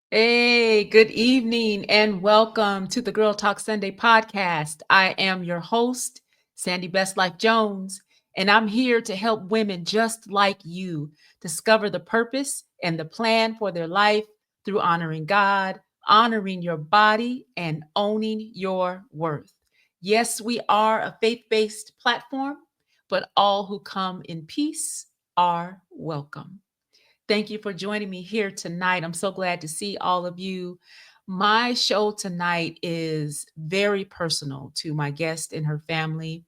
Hey, good evening and welcome to the Girl Talk Sunday podcast. I am your host, Sandy Best Life Jones, and I'm here to help women just like you discover the purpose and the plan for their life through honoring God, honoring your body, and owning your worth. Yes, we are a faith-based platform, but all who come in peace are welcome. Thank you for joining me here tonight. I'm so glad to see all of you. My show tonight is very personal to my guest and her family.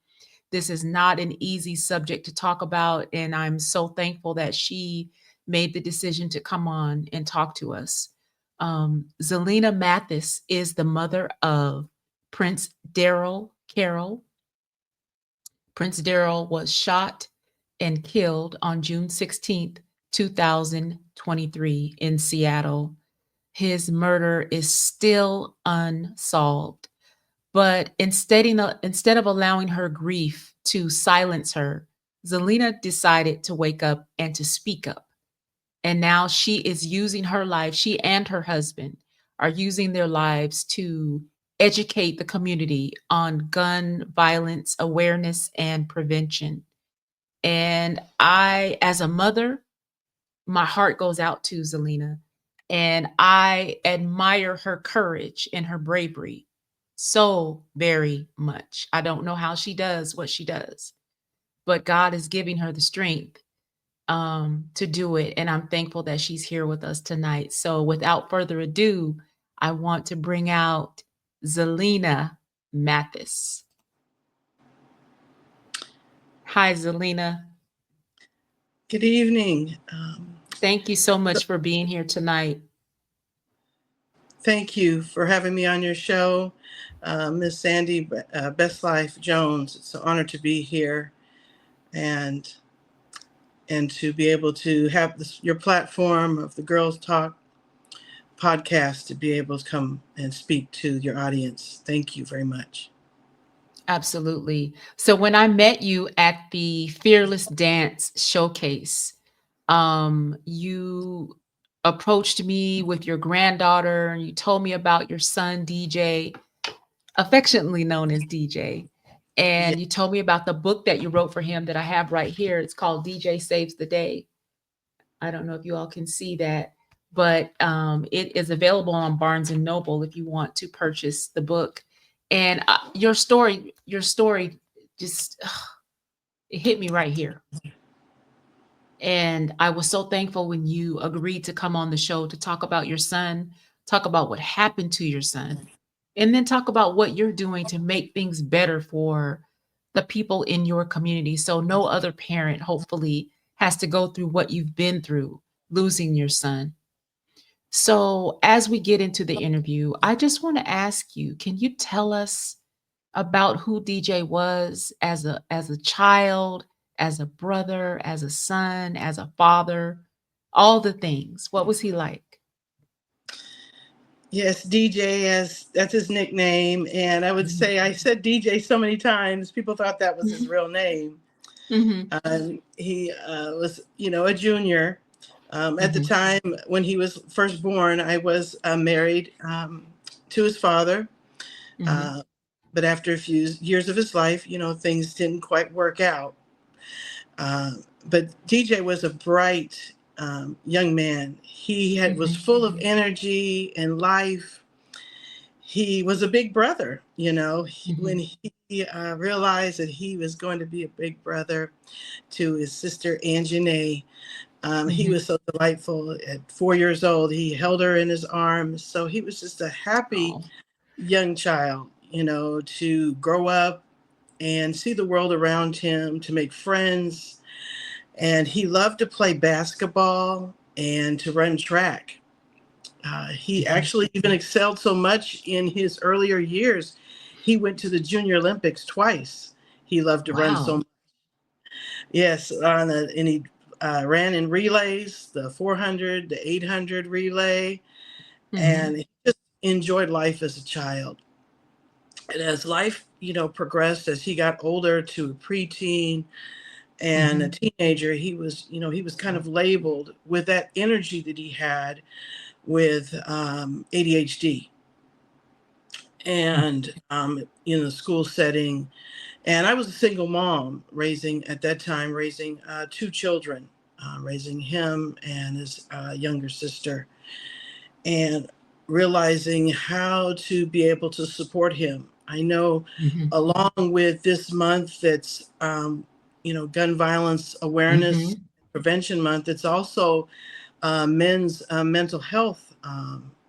This is not an easy subject to talk about, and I'm so thankful that she made the decision to come on and talk to us. Zhalena Mathis is the mother of Prince-Darrell Carroll. Prince-Darrell was shot and killed on June 16th, 2023 in Seattle. His murder is still unsolved. But instead of allowing her grief to silence her, Zhalena decided to wake up and to speak up. And now she is using her life, she and her husband are using their lives to educate the community on gun violence awareness and prevention. And I, as a mother, my heart goes out to Zhalena. And I admire her courage and her bravery so very much. I don't know how she does what she does, but God is giving her the strength to do it. And I'm thankful that she's here with us tonight. So without further ado, I want to bring out Zhalena Mathis. Hi, Zhalena. Good evening. Thank you so much for being here tonight. Thank you for having me on your show, Miss Sandy Best Life Jones. It's an honor to be here and to be able to have your platform of the Girls Talk podcast to be able to come and speak to your audience. Thank you very much. Absolutely. So when I met you at the Fearless Dance Showcase, you approached me with your granddaughter and you told me about your son DJ, affectionately known as DJ. Yeah. And you told me about the book that you wrote for him that I have right here. It's called DJ Saves the Day. I don't know if you all can see that, but it is available on Barnes and Noble if you want to purchase the book. And your story just it hit me right here. And I was so thankful when you agreed to come on the show to talk about your son, talk about what happened to your son, and then talk about what you're doing to make things better for the people in your community. So no other parent, hopefully, has to go through what you've been through losing your son. So as we get into the interview, I just want to ask you, can you tell us about who DJ was as a child, as a brother, as a son, as a father, all the things. What was he like? Yes, DJ, as that's his nickname. And I would say I said DJ so many times, people thought that was his Mhm. real name. Mhm. He was, a junior. At the Mhm. time when he was first born, I was married to his father. Mhm. Uh, but after a few years of his life, things didn't quite work out. Uh, but DJ was a bright young man. Was Mhm. full of energy and life. He was a big brother, when Mhm. he realized that he was going to be a big brother to his sister Anjanae. He Mhm. was so delightful. At 4 years old, he held her in his arms. So he was just a happy Oh. young child, to grow up and see the world around him, to make friends. And he loved to play basketball and to run track. He Mhm. actually even excelled so much in his earlier years. He went to the Junior Olympics twice. He loved to run so Wow. much. Yes, and he ran in relays, the 400, the 800 relay, and Mhm. he just enjoyed life as a child. And as life, progressed, as he got older to a preteen and a Mhm. teenager, he was kind of labeled with that energy that he had with ADHD and in the school setting. And I was a single mom at that time, raising two children, raising him and his younger sister, and realizing how to be able to support him. I know Mhm. along with this month that's, Gun Violence Awareness Mhm. Prevention Month, it's also Men's Mental Health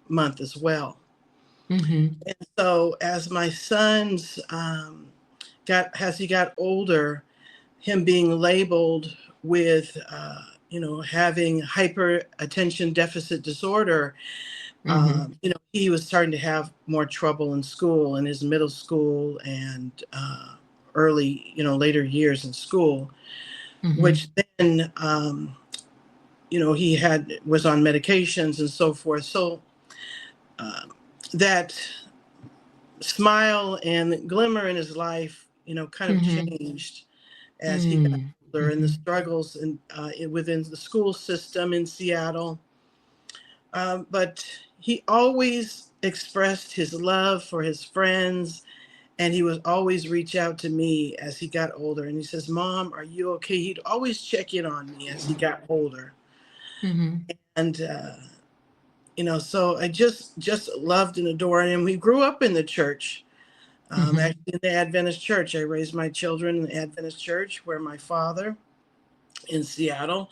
Month as well. Mhm. And so as my son's as he got older, him being labeled with, having hyper attention deficit disorder, Mhm. he was starting to have more trouble in school, in his middle school and early, later years in school, which Mhm. then, he was on medications and so forth. So that smile and glimmer in his life, kind of Mm-hmm. changed as he got Mm. older, and the Mm-hmm. struggles within the school system in Seattle. But he always expressed his love for his friends, and he would always reach out to me as he got older. And he says, "Mom, are you okay?" He'd always check in on me as he got older, Mm-hmm. and so I just loved and adored him. We grew up in the church. Mm-hmm. Actually, in the Adventist church. I raised my children in the Adventist church, where my father in Seattle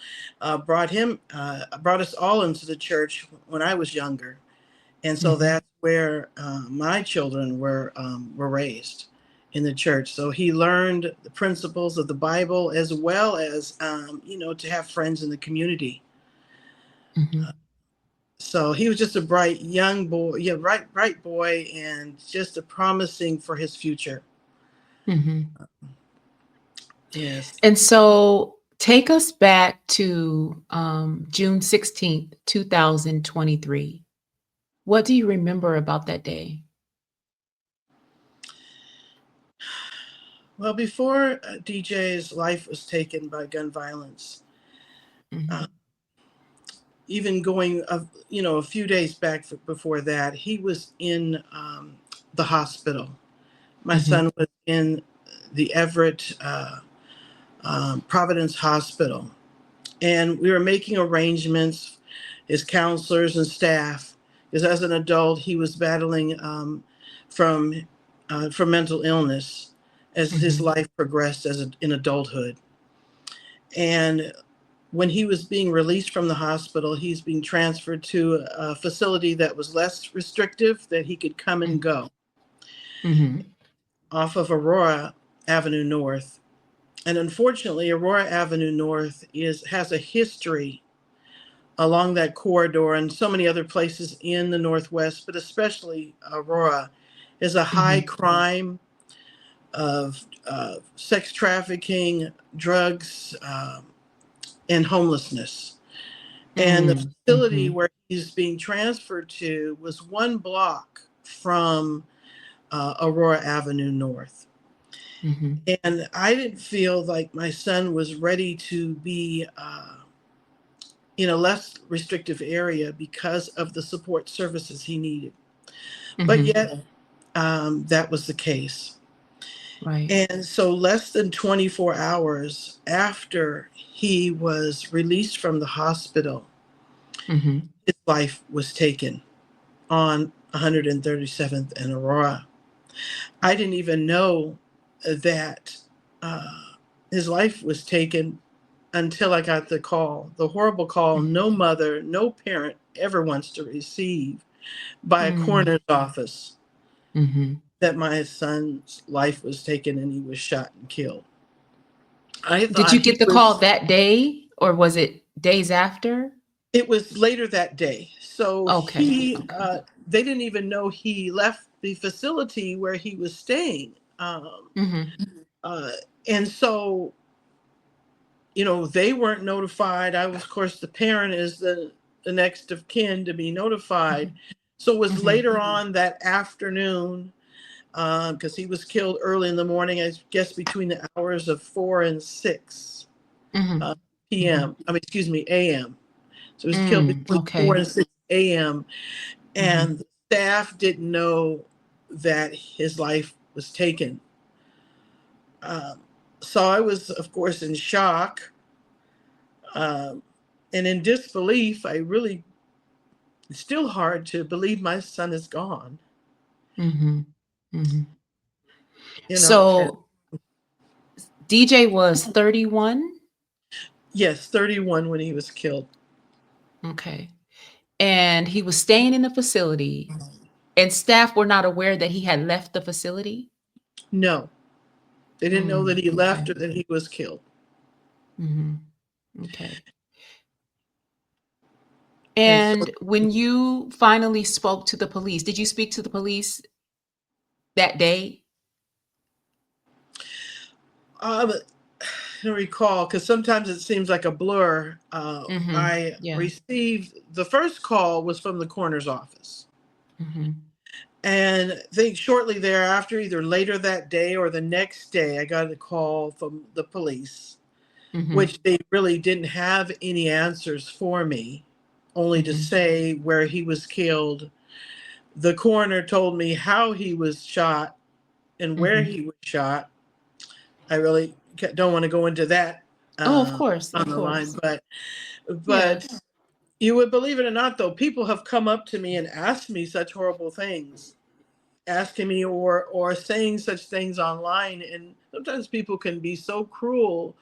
brought us all into the church when I was younger, and so Mm-hmm. that's where my children were raised, in the church. So he learned the principles of the Bible, as well as to have friends in the community. Mm-hmm. So he was just a bright young boy, yeah, bright boy, and just a promising for his future. Mm-hmm. Yes. And so take us back to June 16th, 2023. What do you remember about that day? Well, before DJ's life was taken by gun violence, uh, Mm-hmm. even going a few days back before that, he was in the hospital. My Mm-hmm. son was in the Everett Providence Hospital, and we were making arrangements, his counselors and staff, because as an adult he was battling from from mental illness as his Mm-hmm. life progressed in adulthood. And when he was being released from the hospital, he's being transferred to a facility that was less restrictive, that he could come and go, Mm-hmm. off of Aurora Avenue North. And unfortunately, Aurora Avenue North has a history along that corridor, and so many other places in the Northwest, but especially Aurora, is a high Mm-hmm. crime of sex trafficking, drugs, and homelessness. And the facility Mm-hmm. where he's being transferred to was one block from Aurora Avenue North. Mm-hmm. And I didn't feel like my son was ready to be in a less restrictive area because of the support services he needed. But Mm-hmm. yet, that was the case. Right. And so, less than 24 hours after he was released from the hospital, Mm-hmm. his life was taken on 137th and Aurora. I didn't even know that uh, his life was taken until I got the horrible call no mother, no parent ever wants to receive, by a Mm-hmm. coroner's office, Mm-hmm. that my son's life was taken and he was shot and killed. I Did thought you he get the call was, that day or was it days after? it was later that day. So Okay. Okay. they didn't even know he left the facility where he was staying. Mm-hmm. Uh, and so, they weren't notified. I was, of course, the parent is the next of kin to be notified. So it was Mm-hmm. later on that afternoon, because he was killed early in the morning, I guess between the hours of 4 and 6 Mm-hmm. uh, Mm-hmm. p.m. I mean, excuse me, a.m. So he was killed Mm, between 4 okay. and 6 a.m. Mhm. And the staff didn't know that his life was taken. Um, so I was, of course, in shock, um, and in disbelief. It's still hard to believe my son is gone. Mhm. Mhm. You know, and So DJ was 31? yes, 31 when he was killed. Okay. And he was staying in the facility, and staff were not aware that he had left the facility? No, they didn't know that he left Okay. or that he was killed. Mhm. Okay. And so, And when you finally spoke to the police, did you speak to the police that day? um, I recall, because sometimes it seems like a blur. Mhm. I Yeah. received the first call was from the coroner's office. Mhm. And I think shortly thereafter, either later that day or the next day, I got a call from the police, which Mhm. they really didn't have any answers for me, only to Mhm. say where he was killed. The coroner told me how he was shot and where Mhm. he was shot. I really don't want to go into that Oh, of course, on of the line, course. but Yes. you would believe it or not, though, people have come up to me and asked me such horrible things, asking me or saying such things online, and sometimes people can be so cruel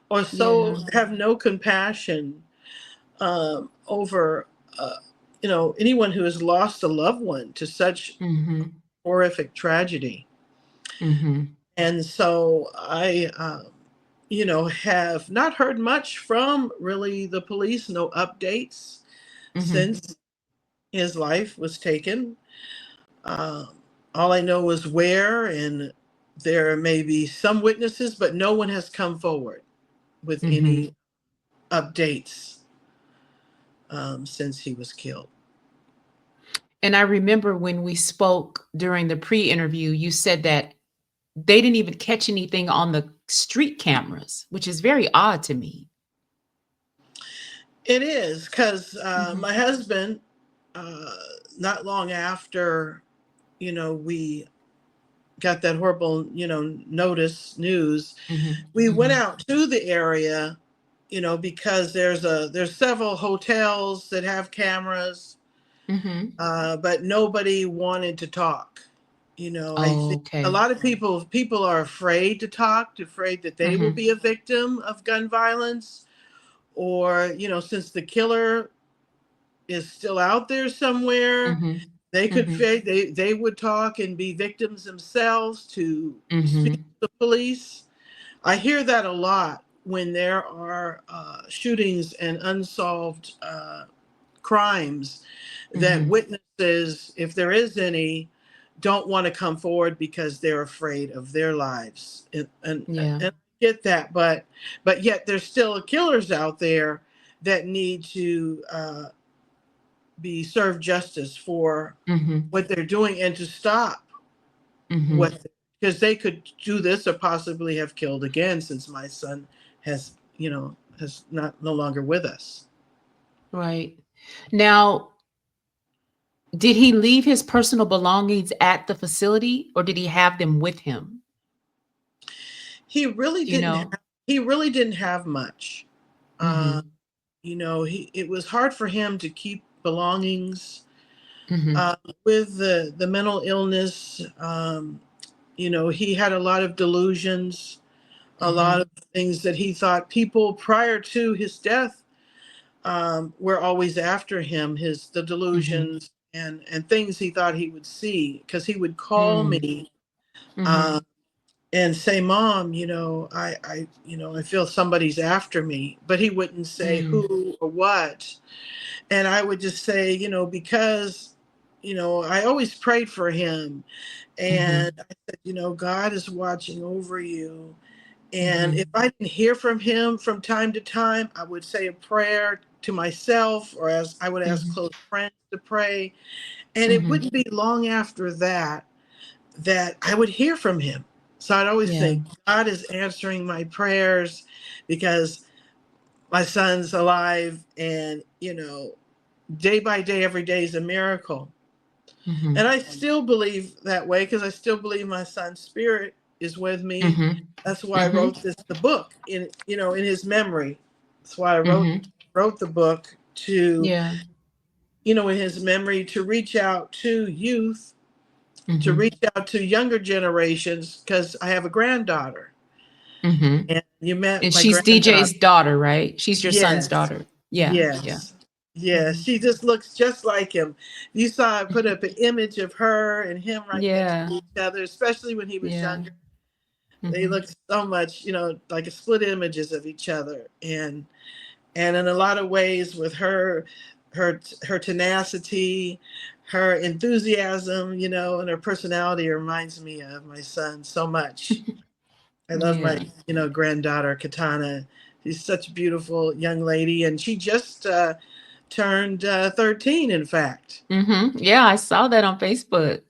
or so Yeah. have no compassion over anyone who has lost a loved one to such Mhm. horrific tragedy. Mhm. And so I have not heard much from really the police, no updates Mhm. since his life was taken. Um, all I know is where, and there may be some witnesses, but no one has come forward with any Mhm. updates since he was killed. And I remember when we spoke during the pre-interview, you said that they didn't even catch anything on the street cameras, which is very odd to me. It is because Mhm. my husband, uh, not long after, we got that horrible, notice news, Mhm. we went Mhm. out to the area, because there's several hotels that have cameras, Mhm. but nobody wanted to talk. I Oh, think a okay. lot of people are afraid to talk, afraid that they will Mhm. be a victim of gun violence, or since the killer is still out there somewhere, Mhm. they could Mhm. they would talk and be victims themselves to speak Mhm. to the police. I hear that a lot when there are shootings and unsolved crimes, that Mhm. witnesses, if there is any, don't want to come forward because they're afraid of their lives. Yeah. And I get that, but yet there's still killers out there that need to be served justice for Mhm. what they're doing, and to stop Mhm. what, because they could do this or possibly have killed again, since my son has not no longer with us. Right. Now, did he leave his personal belongings at the facility or did he have them with him? He really Do you didn't know? have, he really didn't have much. uh Mhm. he it was hard for him to keep belongings Mhm. with the mental illness. He had a lot of delusions, a lot of Mhm. things that he thought people prior to his death were always after him, the Mhm. delusions and things he thought he would see, because he would call Mm. me uh, Mhm. and say, "Mom, I feel somebody's after me," but he wouldn't say Mm. who or what. And I would just say, because I always prayed for him, and Mhm. I said, God is watching over you. And if Mhm. I didn't hear from him from time to time, I would say a prayer to myself, or as I would ask Mhm. close friends to pray. And it Mhm. wouldn't be long after that I would hear from him. So I'd always Yeah. think God is answering my prayers, because my son's alive, and day by day, every day is a miracle. And Mhm. I still believe that way, because I still believe my son's spirit is with me. Mhm. That's why I Mhm. wrote the book in his memory. That's why I Mhm. wrote the book, to, Yeah. in his memory, to reach out to youth, to Mhm. reach out to younger generations, because I have a granddaughter, Mhm. and you met And my she's granddaughter. DJ's daughter, right? She's your son's Yes, daughter. Yeah. Yeah. yes, yes. Mhm. She just looks just like him. You saw I put up an image of her and him right next Yeah. to each other, especially when he was Yeah. younger. They Mhm. look so much, like a split images of each other. And in a lot of ways, with her tenacity, her enthusiasm, and her personality, reminds me of my son so much. I love my, Yeah. granddaughter Katana. She's such a beautiful young lady, and she just turned 13, in fact. Yeah, I saw that on Facebook.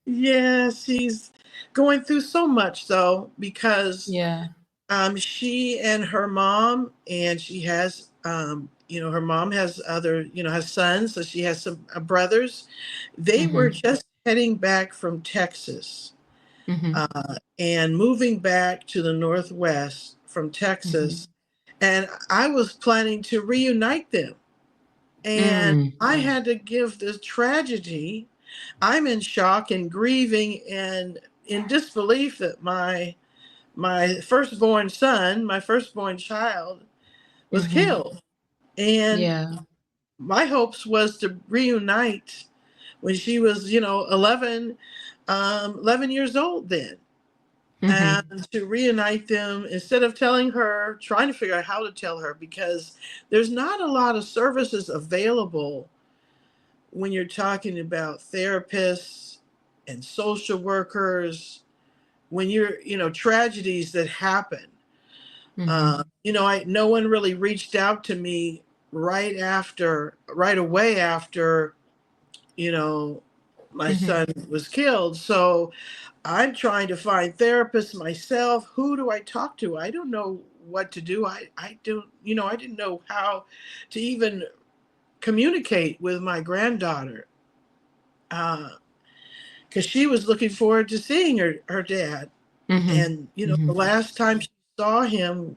Yes, she's going through so much though, because Yeah. she and her mom, and she has, her mom has other, has sons, so she has some brothers. They were Mhm. just heading back from Texas, Mhm. and moving back to the Northwest from Mhm. Texas. And I was planning to reunite them. And Mm. I had to give this tragedy. I'm in shock and grieving and in disbelief that my firstborn son, my firstborn child, was Mhm. killed. And Yeah. my hopes was to reunite when she was, 11, 11 years old then. And Mhm. to reunite them instead of telling her, trying to figure out how to tell her, because there's not a lot of services available when you're talking about therapists and social workers, when you're, tragedies that happen. Mhm. I no one really reached out to me right away after, you know, my Mhm. son was killed. So I'm trying to find therapists myself. Who do I talk to? I don't know what to do. I don't, I didn't know how to even communicate with my granddaughter. Because she was looking forward to seeing her dad. Mhm. And, the Mhm. last time she saw him,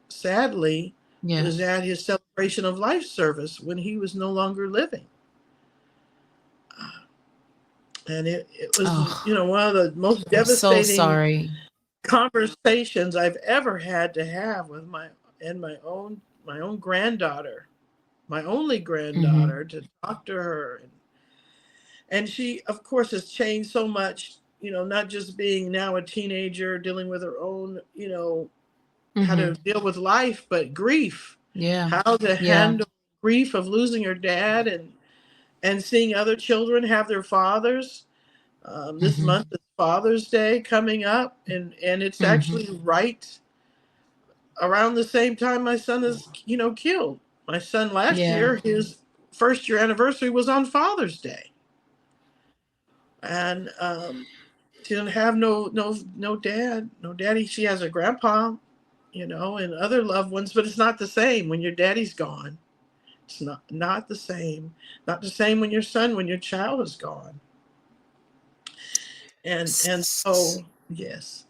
sadly, Yeah. was at his celebration of life service when he was no longer living. And it was, Oh, one of the most I'm so devastating sorry. conversations I've ever had to have with my own granddaughter, my only Mhm. granddaughter, to talk to her. And she, of course, has changed so much, not just being now a teenager, dealing with her own, how to Mhm. deal with life, but grief, Yeah. how to Yeah. handle grief of losing her dad, and seeing other children have their fathers. This month Mhm. is Father's Day coming up, and it's Mhm. actually right around the same time my son is, killed. My son last Yeah. year, his first year anniversary was on Father's Day, and she didn't have no dad, no daddy. She has a grandpa, and other loved ones, but it's not the same when your daddy's gone. It's not the same. Not the same when your child is gone. And S- so yes.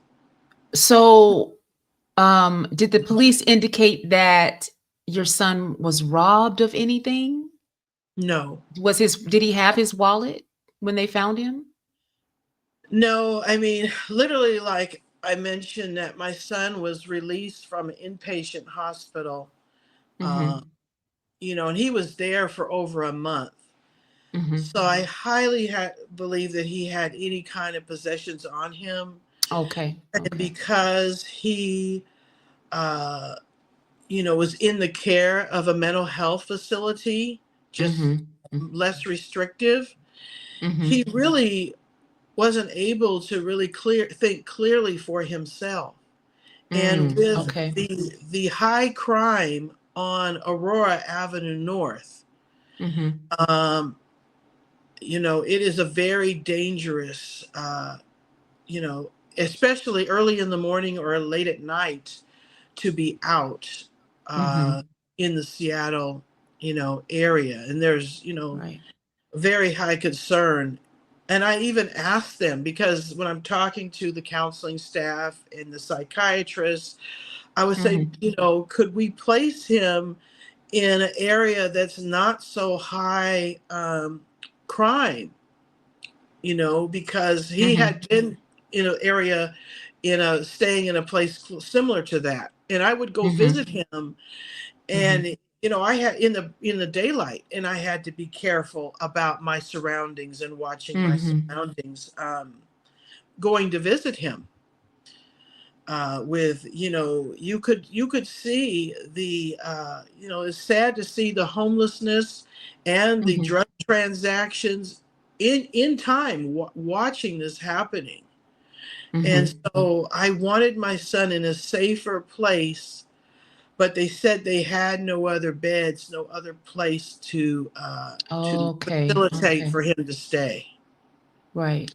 So, did the police indicate that your son was robbed of anything? No. Did he have his wallet when they found him? No, I mean, literally, like I mentioned, that my son was released from an inpatient hospital, uh, Mhm. and he was there for over a month. Mhm. So I highly believe that he had any kind of possessions on him. Okay. And Okay. because he, uh, was in the care of a mental health facility, just Mhm. Mm. less restrictive, he Mhm. really wasn't able to really think clearly for himself. And with Okay. the high crime on Aurora Avenue North, Mhm. um, it is a very dangerous, especially early in the morning or late at night, to be out uh, Mhm. in the Seattle, area. And there's, Right. very high concern. And I even asked them, because when I'm talking to the counseling staff and the psychiatrists, I would say, Mhm. could we place him in an area that's not so high crime, because he Mhm. had been in an area, staying in a place similar to that. And I would go Mhm. visit him, Mhm. and I had in the daylight, and I had to be careful about my surroundings and watching my Mhm. surroundings, going to visit him, with, you could see the, it's sad to see the homelessness and the Mhm. drug transactions in time, watching this happening. And Mhm. so I wanted my son in a safer place, but they said they had no other beds, no other place to Okay. facilitate Okay. for him to stay. Right.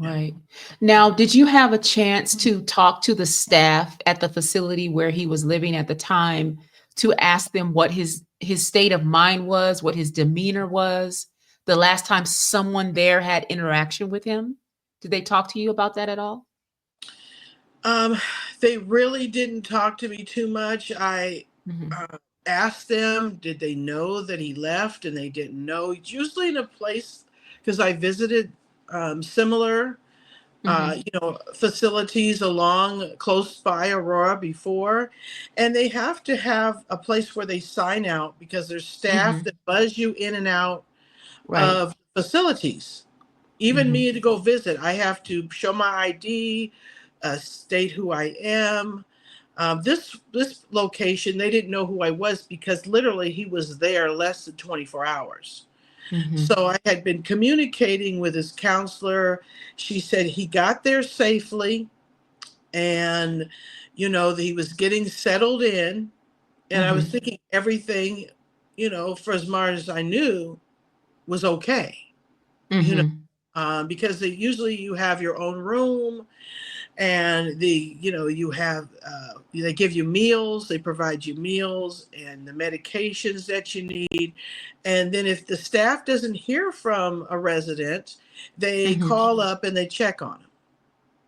Yeah. Right. Now, did you have a chance to talk to the staff at the facility where he was living at the time to ask them what his state of mind was, what his demeanor was, the last time someone there had interaction with him? Did they talk to you about that at all? Um, they really didn't talk to me too much. I Mhm. uh, asked them, did they know that he left, and they didn't know. It's usually in a place because I visited similar, Mhm. facilities along close by Aurora before, and they have to have a place where they sign out because there's staff that Mhm. buzz you in and out Right. of facilities. Even Mhm. me to go visit, I have to show my ID, state who I am. This location, they didn't know who I was because literally he was there less than 24 hours. Mhm. So I had been communicating with his counselor. She said he got there safely, and that he was getting settled in. And I was Mhm. thinking everything, for as much as I knew, was okay. You know, Mhm. because usually you have your own room, and you have they give you meals, they provide you meals and the medications that you need. And then if the staff doesn't hear from a resident, they Mhm. call up and they check on him.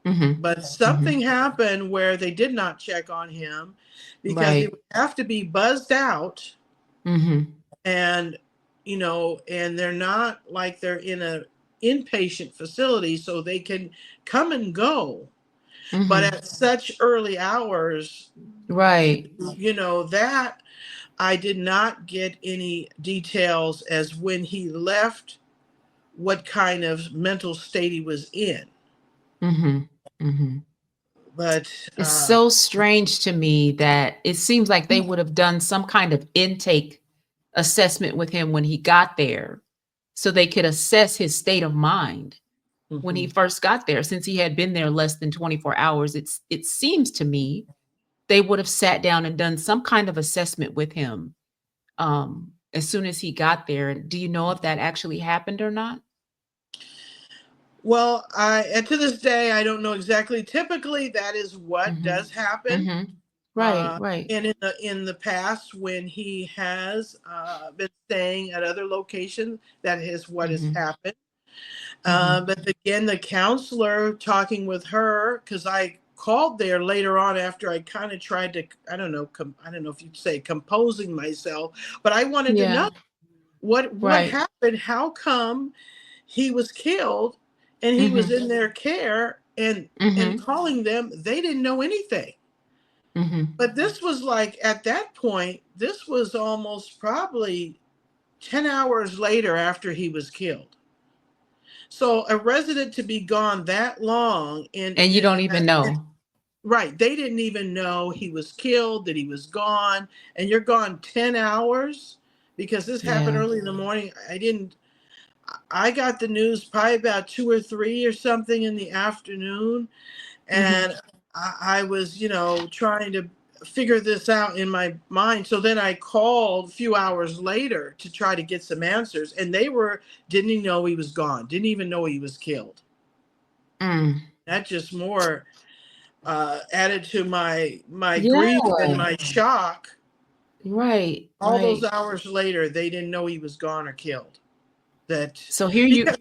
Mhm. But Mhm. something happened where they did not check on him because he Right. would have to be buzzed out, Mhm. and and they're not like they're in a inpatient facility, so they can come and go, but Mhm. at such early hours, Right. that I did not get any details as when he left, what kind of mental state he was in. Mhm. Mhm. But It's so strange to me that it seems like they would have done some kind of intake assessment with him when he got there so they could assess his state of mind when he mhm. first got there. Since he had been there less than 24 hours, it seems to me they would have sat down and done some kind of assessment with him as soon as he got there. Do you know if that actually happened or not? Well, and to this day, I don't know exactly. Typically, that is what Mhm. does happen. Mhm. Right, right. And in the past, when he has been staying at other locations, that is what has Mhm. happened. Mhm. But again, the counselor talking with her, because I called there later on after I kind of tried to, I don't know if you'd say composing myself, but I wanted to Yeah, know what right. happened. How come he was killed, and he was Mhm. in their care, and Mhm. calling them? They didn't know anything. Mhm. But this was like, at that point, this was almost probably 10 hours later after he was killed. So a resident to be gone that long And you don't even in know. right, they didn't even know he was killed, that he was gone, and you're gone 10 hours because this happened Yeah. early in the morning. I got the news probably about 2 or 3 or something in the afternoon, Mhm. and I was, trying to figure this out in my mind. So then I called a few hours later to try to get some answers, and they didn't even know he was gone, didn't even know he was killed. Mm. That just more added to my Yeah. grief and my shock. Right, All those right. hours later, they didn't know he was gone or killed. That So here you because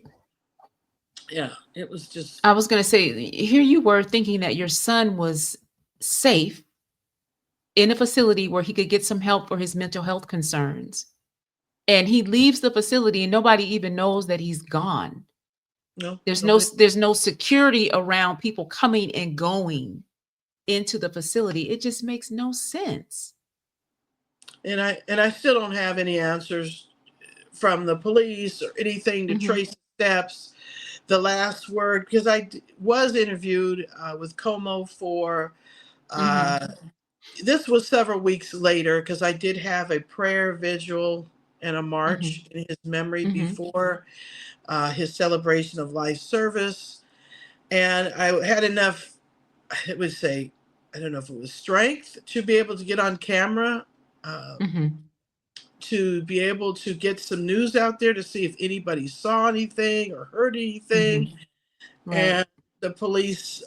yeah, it was just I was gonna say, here you were thinking that your son was safe in a facility where he could get some help for his mental health concerns, and he leaves the facility and nobody even knows that he's gone. no There's no nobody. there's no security around people coming and going into the facility. It just makes no sense. And I still don't have any answers from the police or anything to Mhm. trace steps. The last word, because was interviewed with Como for Mhm. uh, this was several weeks later, because I did have a prayer vigil and a march Mhm. in his memory Mhm. before his celebration of life service. And I had enough, I would say, I don't know if it was strength to be able to get on camera, um, Mm-hmm. to be able to get some news out there to see if anybody saw anything or heard anything. Mm-hmm. Right. And the police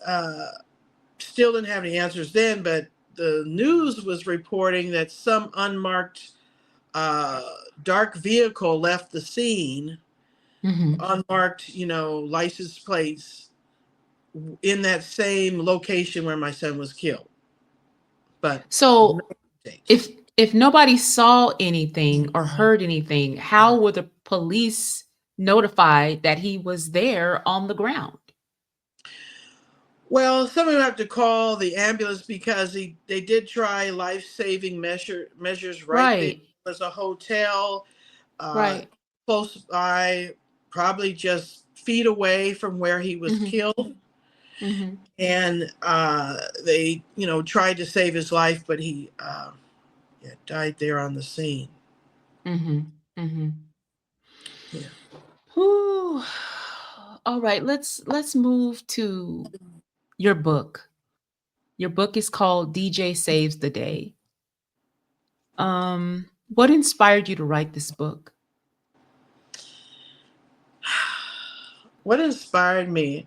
still didn't have any answers then, but the news was reporting that some unmarked uh, dark vehicle left the scene, Mm-hmm. unmarked, license plates, in that same location where my son was killed, but no So dates. if if nobody saw anything or heard anything, how were the police notified that he was there on the ground? Well, some of them have to call the ambulance because they did try life-saving measures right there. Right. There's a hotel uh, Right. close by, probably just feet away from where he was Mm-hmm. killed. Mm-hmm. And they, tried to save his life, but he yeah, died there on the scene. Mm-hmm. Mm-hmm. Yeah. Whew. All right, let's move to your book. Your book is called DJ Saves the Day. What inspired you to write this book? What inspired me?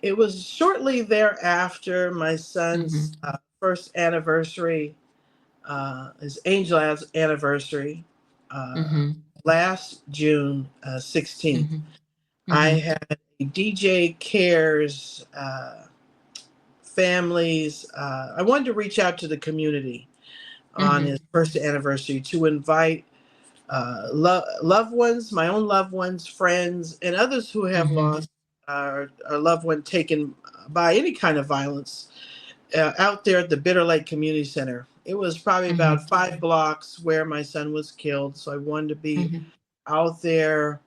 It was shortly thereafter my son's Mhm. first anniversary, his angel anniversary, uh, Mhm. last June 16th. Mhm. I Mhm. had a DJ Cares families. I wanted to reach out to the community on his Mhm. first anniversary to invite loved ones, my own loved ones, friends, and others who have Mhm. lost a loved one taken by any kind of violence, out there at the Bitter Lake Community Center. It was probably about Mhm. 5 blocks where my son was killed. So I wanted to be Mhm. out there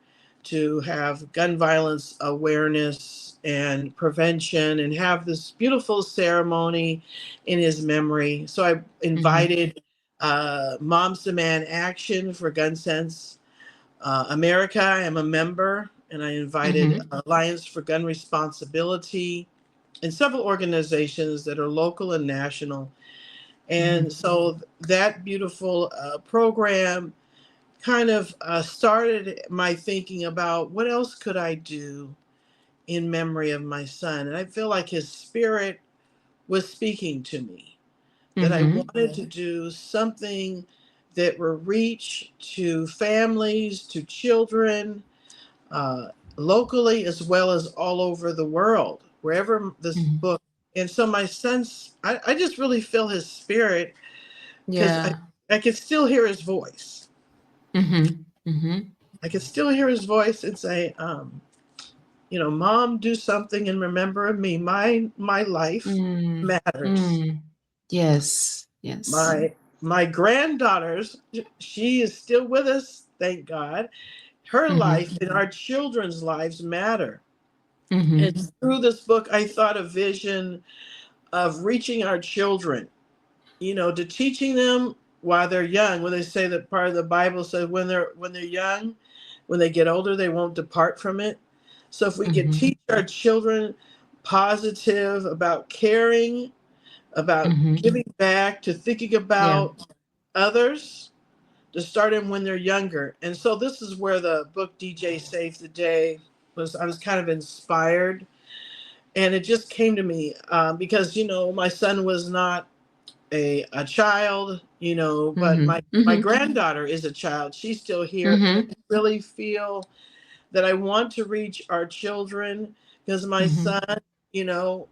to have gun violence awareness and prevention and have this beautiful ceremony in his memory. So I Mhm. invited Moms Demand Action for Gun Sense America. I am a member, and I invited Mhm. Alliance for Gun Responsibility and several organizations that are local and national. And Mhm. so that beautiful program kind of started my thinking about what else could I do in memory of my son. And I feel like his spirit was speaking to me, that I Mhm. wanted to do something that would reach to families, to children, uh, locally as well as all over the world, wherever this Mhm. book. And so my son's, I just really feel his spirit because Yeah. I could still hear his voice. Mhm. Mhm. I could still hear his voice and say, Mom, do something and remember me. My life Mm. matters. Mm. Yes. Yes. My granddaughters, she is still with us, thank God. Her life Mhm. and our children's lives matter. And Mhm. through this book, I thought a vision of reaching our children, to teaching them while they're young. When they say that part of the Bible says when they're young, when they get older, they won't depart from it. So if we could Mhm. teach our children positive about caring, about Mhm. giving back, to thinking Yeah. about others, to start them when they're younger. And so this is where the book DJ Saves the Day was. I was kind of inspired, and it just came to me because my son was not a child, but my Mhm. my Mhm. granddaughter is a child. She's still here, and I Mhm. really feel that I want to reach our children because my son, Mhm. you know,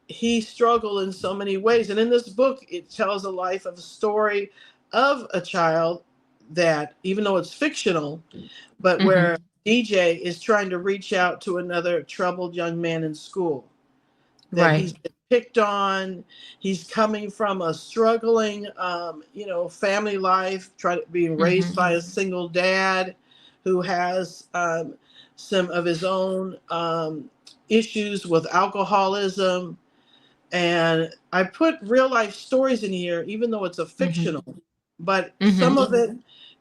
he struggled in so many ways. And in this book, it tells a life of a story of a child that, even though it's fictional, but where Mhm. DJ is trying to reach out to another troubled young man in school, that he's Right. been picked on. He's coming from a struggling, family life, being raised Mhm. by a single dad who has some of his own issues with alcoholism. And I put real life stories in here, even though it's a Mhm. fictional, but some Mhm. of it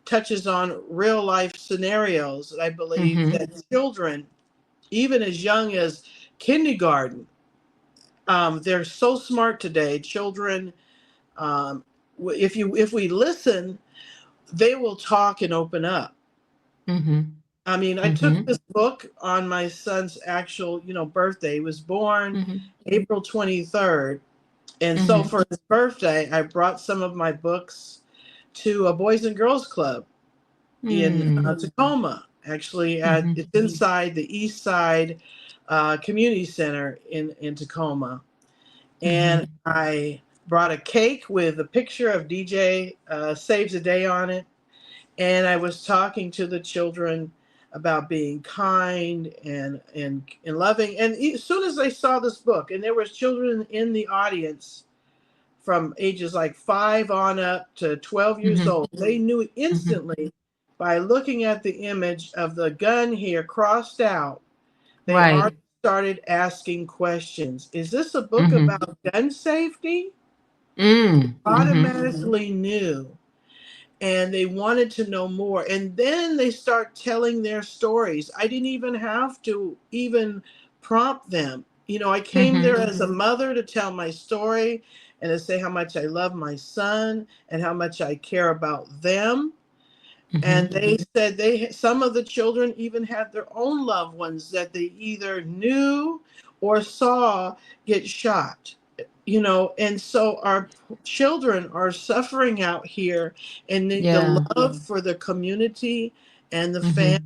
touches on real life scenarios that I believe Mhm. that children, even as young as kindergarten, They're so smart today. Children, um, if we listen, they will talk and open up. Mhm. I mean, I took Mhm. this book on my son's actual, birthday. He was born Mhm. April 23rd. And so Mhm. for his birthday, I brought some of my books to a Boys and Girls Club in Mm. Tacoma. Actually, Mhm. it's inside the East Side Community Center in Tacoma. And Mhm. I brought a cake with a picture of DJ Saves a Day on it. And I was talking to the children about being kind and loving. And as soon as they saw this book, and there was children in the audience from ages like 5 on up to 12 years Mhm. old, they knew Mhm. instantly by looking at the image of the gun here crossed out. They already Right. started asking questions. Is this a book Mhm. about gun safety? Mm. Mhm. Automatically knew, and they wanted to know more, and then they start telling their stories. I didn't even have to even prompt them. I came there Mhm. as a mother to tell my story and to say how much I love my son and how much I care about them. And Mhm. they said some of the children even had their own loved ones that they either knew or saw get shot. And so our children are suffering out here, and the Yeah. love for the community and the family.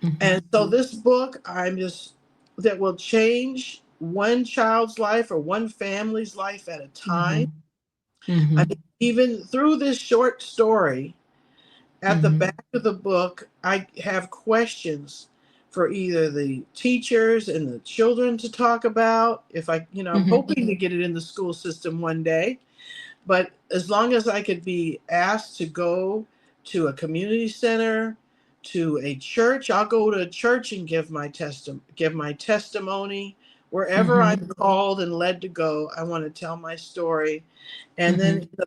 Mhm. And Mhm. so this book, I'm just that will change one child's life or one family's life at a time. Mhm. I mean, Mhm. even through this short story, at the Mhm. back of the book, I have questions for either the teachers and the children to talk about. If I'm Mhm. hoping to get it in the school system one day. But as long as I could be asked to go to a community center, to a church, I'll go to a church and give my testimony. Wherever I'm Mhm. called and led to go, I want to tell my story. And then in Mhm. the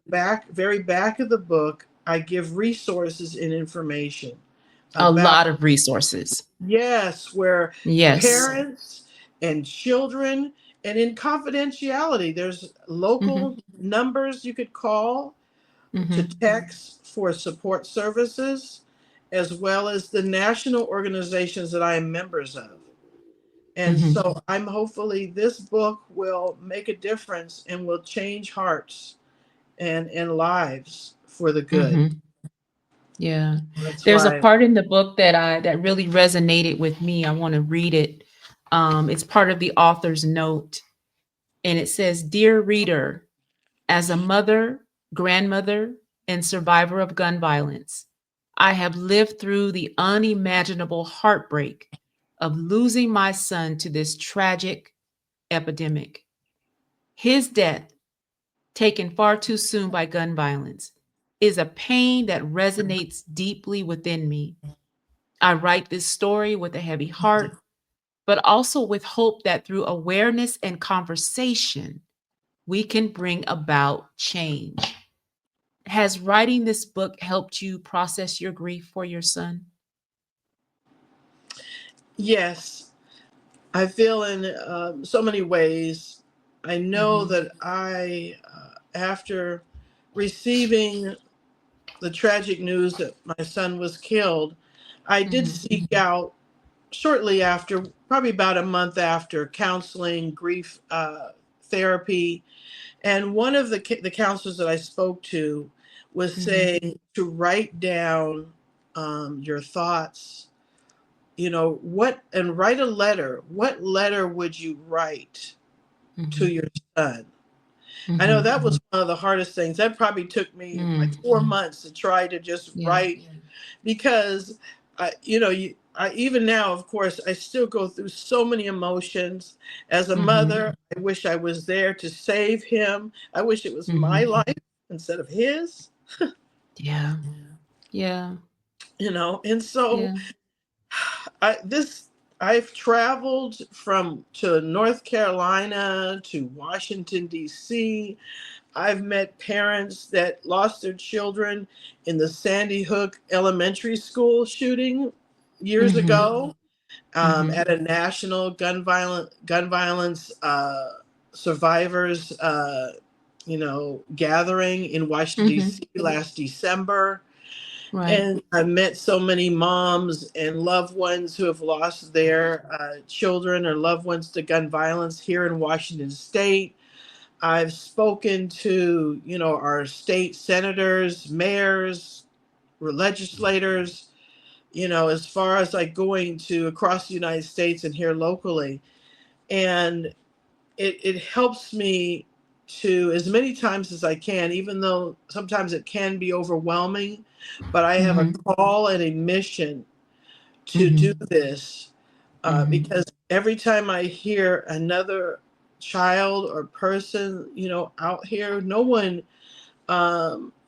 very back of the book, I give resources and information A about, lot of resources. yes, where Yes. parents and children, and in confidentiality, there's local Mhm. numbers you could call to Mhm. text for support services, as well as the national organizations that I am members of. And Mhm. so I'm hopefully this book will make a difference and will change hearts and lives for the good. Mhm. Yeah. That's There's a why. part in the book that really resonated with me. I want to read it. It's part of the author's note, and it says, "Dear reader, as a mother, grandmother, and survivor of gun violence, I have lived through the unimaginable heartbreak of losing my son to this tragic epidemic. His death, taken far too soon by gun violence, is a pain that resonates deeply within me. I write this story with a heavy heart, but also with hope that through awareness and conversation, we can bring about change." Has writing this book helped you process your grief for your son? Yes, I feel in so many ways. I know Mhm. that after receiving the tragic news that my son was killed, I did Mhm. seek out shortly after, probably about a month after, counseling, grief therapy. And one of the counselors that I spoke to was Mhm. saying to write down your thoughts, and write a letter. What letter would you write to Mhm. your son? I know Mhm. that was one of the hardest things. That probably took me like Mm. 4 months to try to just Yeah. write, because I even now, of course, I still go through so many emotions. As a Mhm. mother, I wish I was there to save him. I wish it was my Mhm. life instead of his. Yeah. Yeah. And so Yeah. I this I've traveled from to North Carolina to Washington D.C. I've met parents that lost their children in the Sandy Hook Elementary School shooting years Mhm. ago. Mhm. at a national gun violence survivors gathering in Washington Mhm. D.C. last December. Right. And I met so many moms and loved ones who have lost their children or loved ones to gun violence here in Washington State. I've spoken to, our state senators, mayors, legislators, as far as like going to across the United States and here locally. And it helps me to, as many times as I can, even though sometimes it can be overwhelming, but I have a Mhm. call and a mission to do Mhm. this Mhm. because every time I hear another child or person, out here, no one,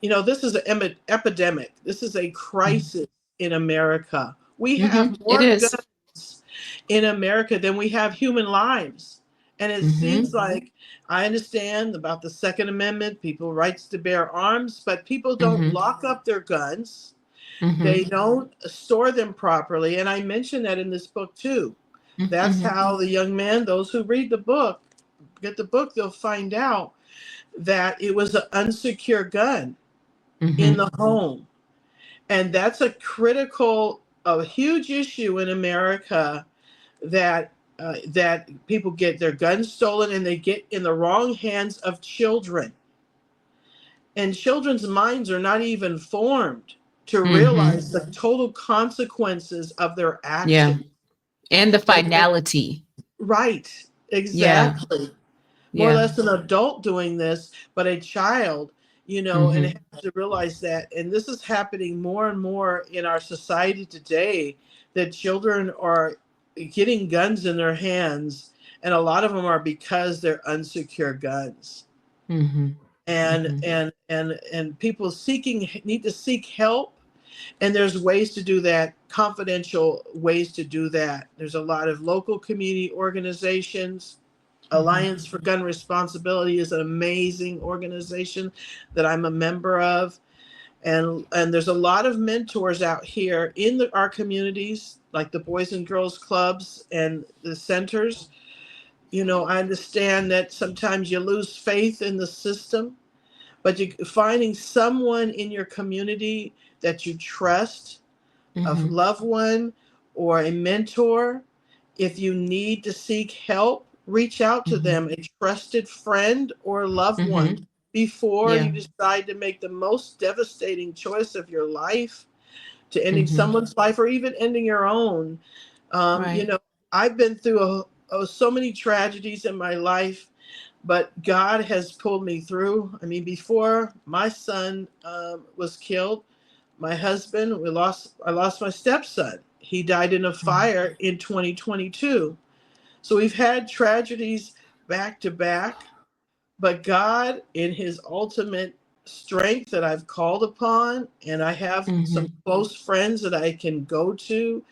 this is an epidemic. This is a Mhm. crisis in America. We have Mhm. It more is. guns in America than we have human lives. And it seems Mhm. like I understand about the Second Amendment, people rights to bear arms, but people don't Mhm. lock up their guns. They Mhm. don't store them properly. And I mentioned that in this book too. That's Mhm. how the young man, those who read the book, get the book, they'll find out that it was an unsecured gun in Mhm. the home. And that's a huge issue in America that people get their guns stolen and they get in the wrong hands of children. And children's minds are not even formed to Mhm. realize the total consequences of their Yeah. actions. And the And finality. right, Yeah. exactly. More or Yeah. less an adult doing this, but a child, and Mhm. have to realize that. And this is happening more and more in our society today, that children are getting guns in their hands, and a lot of them are because they're unsecured guns. Mhm. And Mhm. and people seeking need to seek help, and there's ways to do that, confidential ways to do that. There's a lot of local community organizations. Mhm. Alliance for Gun Responsibility is an amazing organization that I'm a member of. And there's a lot of mentors out here in our communities, like the Boys and Girls Clubs and the centers. I understand that sometimes you lose faith in the system, but you finding someone in your community that you trust, a Mhm. loved one or a mentor. If you need to seek help, reach out to Mhm. them, a trusted friend or loved one, Mhm. before Yeah. you decide to make the most devastating choice of your life, to ending Mhm. someone's life or even ending your own. Right. I've been through so many tragedies in my life, but God has pulled me through. I mean, before my son was killed, my husband, I lost my stepson. He died in a Mhm. fire in 2022. So we've had tragedies back to back, but God, in his ultimate strength that I've called upon, and I have some Mhm. close friends that I can go to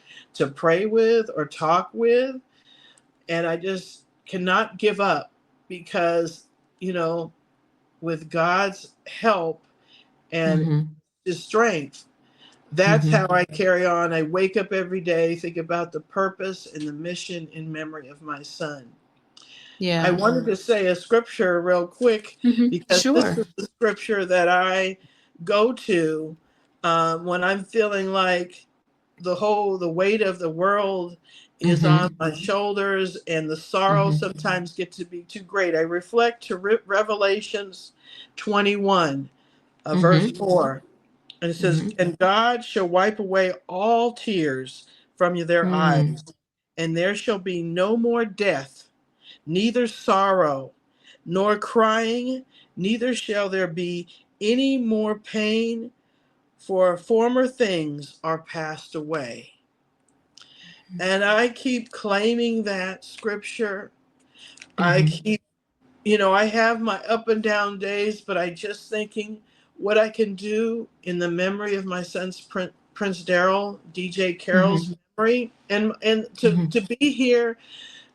pray with or talk with, and I just cannot give up because, you know, with God's help and Mhm. his strength, that's how Mhm. I carry on. I wake up every day, think about the purpose and the mission in memory of my son. I Yeah. wanted to say a scripture real quick Mhm. because this Sure. is the scripture that I go to when I'm feeling like the weight of the world is on Mhm. my shoulders and the sorrow Mhm. sometimes gets to be too great. I reflect to Revelations 21, verse Mhm. 4. And it says, Mhm. "And God shall wipe away all tears from their Mm. eyes, and there shall be no more death, neither sorrow, nor crying, neither shall there be any more pain, for former things are passed away." And I keep claiming that scripture. I Mhm. keep, I have my up and down days, but I just thinking what I can do in the memory of my son's Prince-Darrell, DJ Mhm. Carroll's memory, and Mhm. to be here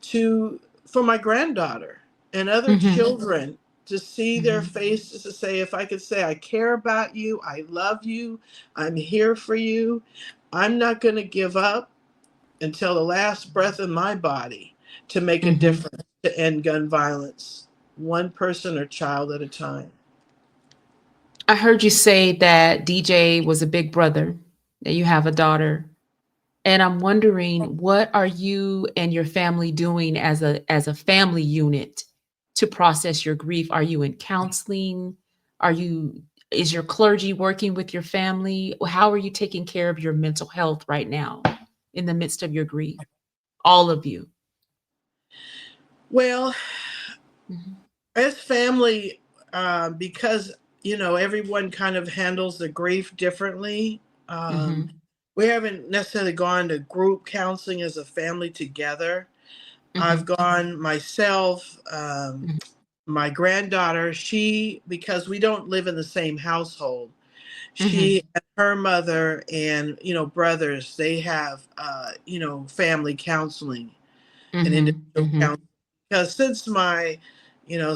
to for my granddaughter and other Mhm. children, to see their Mhm. faces, to say, if I could say, I care about you, I love you, I'm here for you, I'm not going to give up. until the last breath in my body to make a Mm-hmm. difference to end gun violence, one person or child at a time. I heard you say that DJ was a big brother, that you have a daughter. And I'm wondering, what are you and your family doing as a family unit to process your grief? Are you in counseling? Are you is your clergy working with your family? How are you taking care of your mental health right now in the midst of your grief? All of you. Well, Mhm. as family, because everyone kind of handles the grief differently. Um, Mhm. we haven't necessarily gone to group counseling as a family together. I've Mhm. gone myself. Mhm. My granddaughter, she, because we don't live in the same household, Mhm. she and her mother and brothers, they have family counseling and Mhm. individual Mhm. counseling. Because since my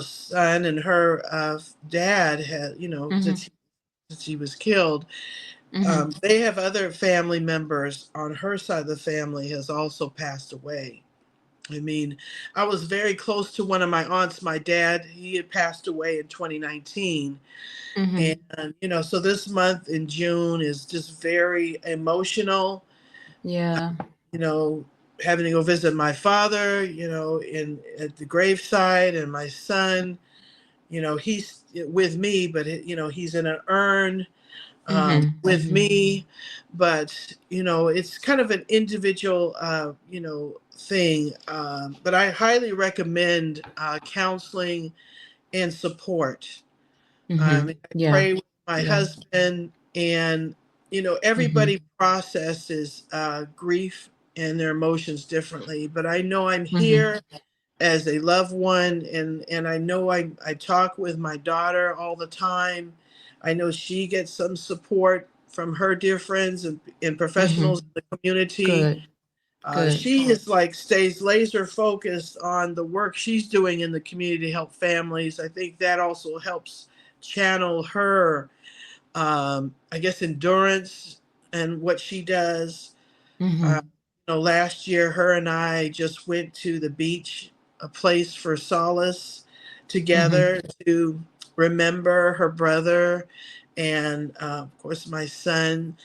son and her dad had, Mhm. since he was killed, Mhm. they have other family members on her side of the family has also passed away. I mean, I was very close to one of my aunts. My dad, he had passed away in 2019. Mhm. And, so this month in June is just very emotional. Yeah. You know, having to go visit my father, in at the graveside, and my son, he's with me, but he's in an urn Mhm. with Mhm. me. But it's kind of an individual, thing. But I highly recommend counseling and support. Mhm. I Yeah. pray with my Yeah. husband, and everybody Mhm. processes grief and their emotions differently. But I know I'm Mhm. here as a loved one, and I know I talk with my daughter all the time. I know she gets some support from her dear friends and professionals Mhm. in the community. Good. Good. She is like stays laser focused on the work she's doing in the community to help families. I think that also helps channel her, I guess, endurance and what she does. Uh, Mhm. Last year, her and I just went to the beach, a place for solace Mhm. together to remember her brother and, of course, my son.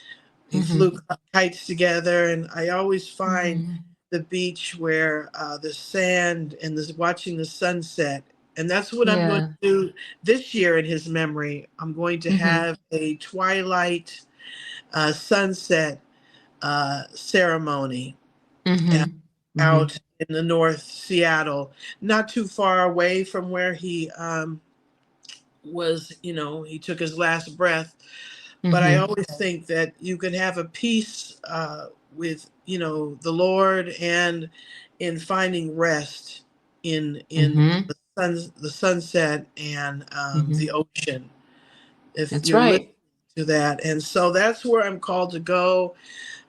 We flew Mhm. kites together, and I always find Mhm. the beach where the sand and watching the sunset. And that's what I'm going Yeah. to do this year in his memory. I'm going to Mhm. have a twilight sunset ceremony uh, Mhm. out Mhm. in the North Seattle, not too far away from where he was. He took his last breath. But I Mhm. always think that you can have a peace with the Lord, and in finding rest in Mhm. the sunset and the Mhm. ocean. If That's you're listening right. to that, and so that's where I'm called to go.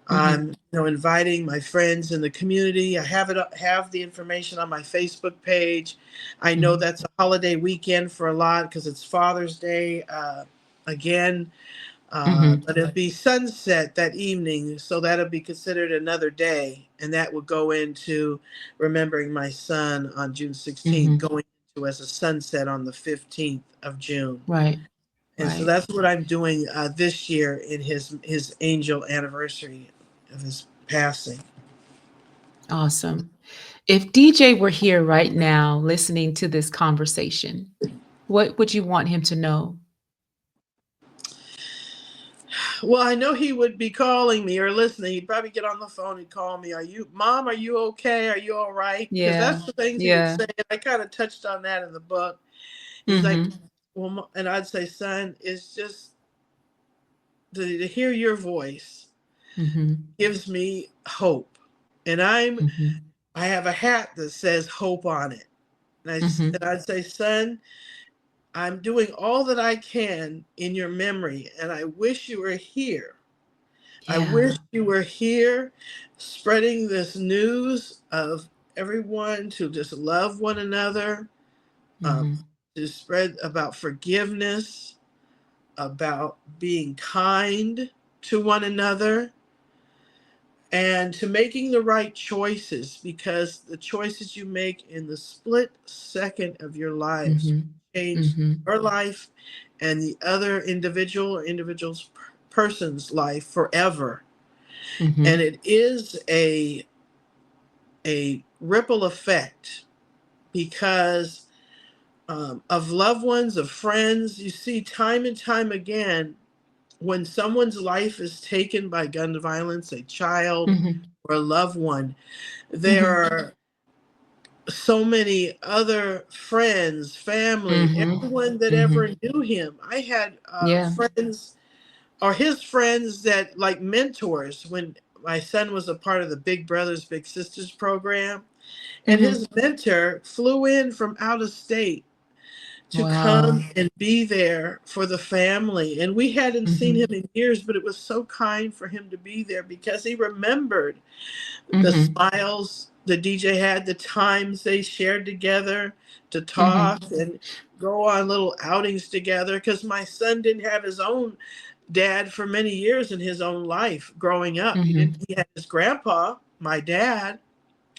I'm Mhm. inviting my friends in the community. I have the information on my Facebook page. I know Mhm. that's a holiday weekend for a lot because it's Father's Day again. Mhm. But it'll be sunset that evening, so that'll be considered another day, and that will go into remembering my son on June 16th, Mhm. going into as a sunset on the 15th of June. Right. And so Right. that's what I'm doing this year in his angel anniversary of his passing. Awesome. If DJ were here right now listening to this conversation, what would you want him to know? Well, I know he would be calling me or listening. He'd probably get on the phone and call me. Mom? Are you okay? Are you all right? Because Yeah. that's the things he would Yeah. say. And I kind of touched on that in the book. He's like, Mhm. well, and I'd say, son, it's just to hear your voice Mhm. gives me hope. And Mhm. I have a hat that says hope on it. And Mhm. I'd say, son, I'm doing all that I can in your memory, and I wish you were here. I wish Yeah. you were here spreading this news of everyone to just love one another, uh, Mhm. to spread about forgiveness, about being kind to one another. and to making the right choices, because the choices you make in the split second of your lives Mhm. change Mhm. your life and the other individual or individual's person's life forever. And Mhm. it is a ripple effect because of loved ones, of friends. You see time and time again when someone's life is taken by gun violence, a child Mhm. or a loved one, there Mhm. are so many other friends, family, Mhm. everyone that ever Mhm. knew him. I had Yeah. friends or his friends that like mentors when my son was a part of the Big Brothers Big Sisters program, and his Mhm. mentor flew in from out of state to Wow. come and be there for the family. And we hadn't seen him Mhm. in years, but it was so kind for him to be there because he remembered the Mhm. smiles the DJ had, the times they shared together to talk Mhm. and go on little outings together. Because my son didn't have his own dad for many years in his own life growing up. He didn't. Mhm. He had his grandpa, my dad,